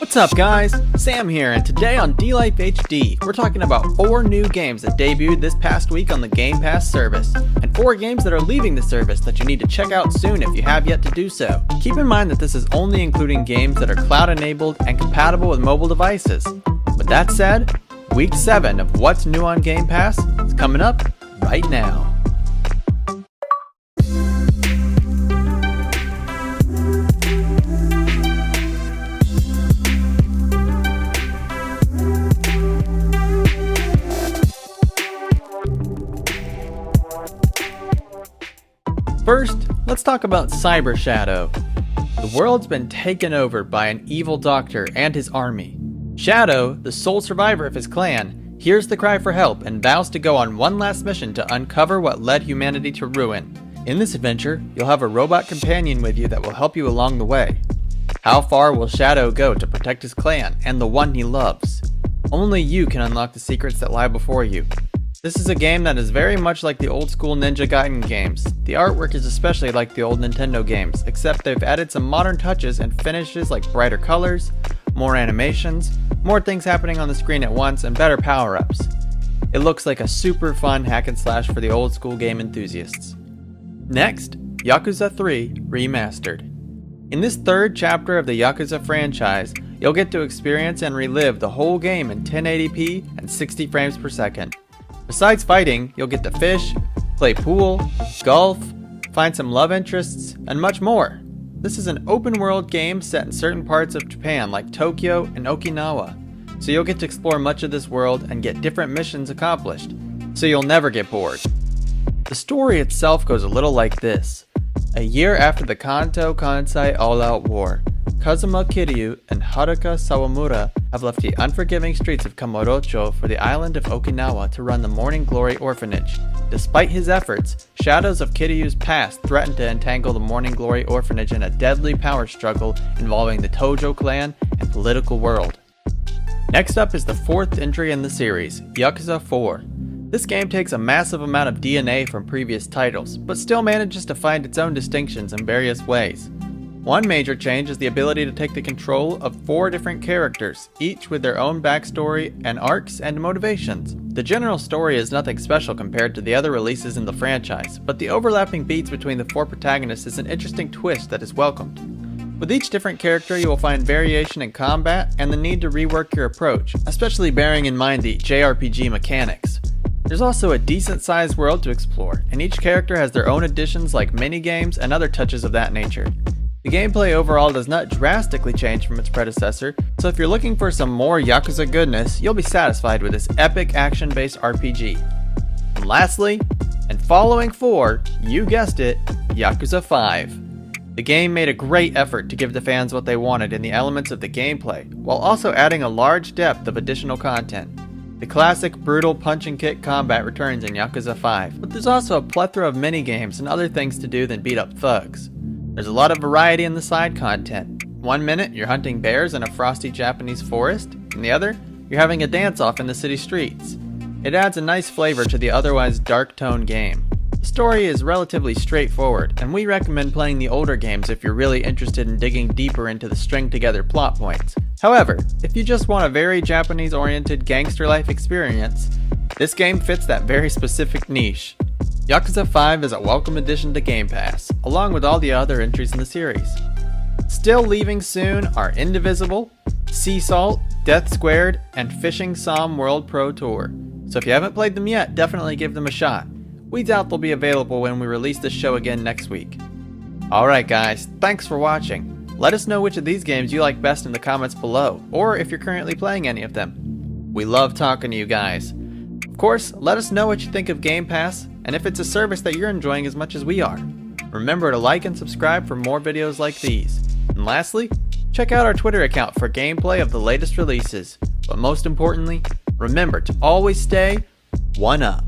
What's up guys, Sam here, and today on D-Life HD, we're talking about 4 new games that debuted this past week on the Game Pass service, and 4 games that are leaving the service that you need to check out soon if you have yet to do so. Keep in mind that this is only including games that are cloud enabled and compatible with mobile devices. With that said, week 7 of What's New on Game Pass is coming up right now. First, let's talk about Cyber Shadow. The world's been taken over by an evil doctor and his army. Shadow, the sole survivor of his clan, hears the cry for help and vows to go on one last mission to uncover what led humanity to ruin. In this adventure, you'll have a robot companion with you that will help you along the way. How far will Shadow go to protect his clan and the one he loves? Only you can unlock the secrets that lie before you. This is a game that is very much like the old school Ninja Gaiden games. The artwork is especially like the old Nintendo games, except they've added some modern touches and finishes like brighter colors, more animations, more things happening on the screen at once, and better power-ups. It looks like a super fun hack and slash for the old school game enthusiasts. Next, Yakuza III Remastered. In this third chapter of the Yakuza franchise, you'll get to experience and relive the whole game in 1080p and 60 frames per second. Besides fighting, you'll get to fish, play pool, golf, find some love interests, and much more. This is an open world game set in certain parts of Japan like Tokyo and Okinawa, so you'll get to explore much of this world and get different missions accomplished, so you'll never get bored. The story itself goes a little like this. A year after the Kanto Kansai All-Out War, Kazuma Kiryu and Haruka Sawamura have left the unforgiving streets of Kamurocho for the island of Okinawa to run the Morning Glory Orphanage. Despite his efforts, shadows of Kiryu's past threaten to entangle the Morning Glory Orphanage in a deadly power struggle involving the Tojo clan and political world. Next up is the 4th entry in the series, Yakuza IV. This game takes a massive amount of DNA from previous titles, but still manages to find its own distinctions in various ways. One major change is the ability to take the control of 4 different characters, each with their own backstory and arcs and motivations. The general story is nothing special compared to the other releases in the franchise, but the overlapping beats between the 4 protagonists is an interesting twist that is welcomed. With each different character, you will find variation in combat and the need to rework your approach, especially bearing in mind the JRPG mechanics. There's also a decent-sized world to explore, and each character has their own additions like minigames and other touches of that nature. The gameplay overall does not drastically change from its predecessor, so if you're looking for some more Yakuza goodness, you'll be satisfied with this epic action-based RPG. And lastly, and following 4, you guessed it, Yakuza V. The game made a great effort to give the fans what they wanted in the elements of the gameplay, while also adding a large depth of additional content. The classic brutal punch-and-kick combat returns in Yakuza V, but there's also a plethora of minigames and other things to do than beat up thugs. There's a lot of variety in the side content. One minute, you're hunting bears in a frosty Japanese forest, and the other, you're having a dance-off in the city streets. It adds a nice flavor to the otherwise dark-toned game. The story is relatively straightforward, and we recommend playing the older games if you're really interested in digging deeper into the string-together plot points. However, if you just want a very Japanese-oriented gangster life experience, this game fits that very specific niche. Yakuza 5 is a welcome addition to Game Pass, along with all the other entries in the series. Still leaving soon are Indivisible, Sea Salt, Death Squared, and Fishing Som World Pro Tour. So if you haven't played them yet, definitely give them a shot. We doubt they'll be available when we release this show again next week. Alright guys, thanks for watching. Let us know which of these games you like best in the comments below, or if you're currently playing any of them. We love talking to you guys. Of course, let us know what you think of Game Pass, and if it's a service that you're enjoying as much as we are. Remember to like and subscribe for more videos like these. And lastly, check out our Twitter account for gameplay of the latest releases. But most importantly, remember to always stay 1 up.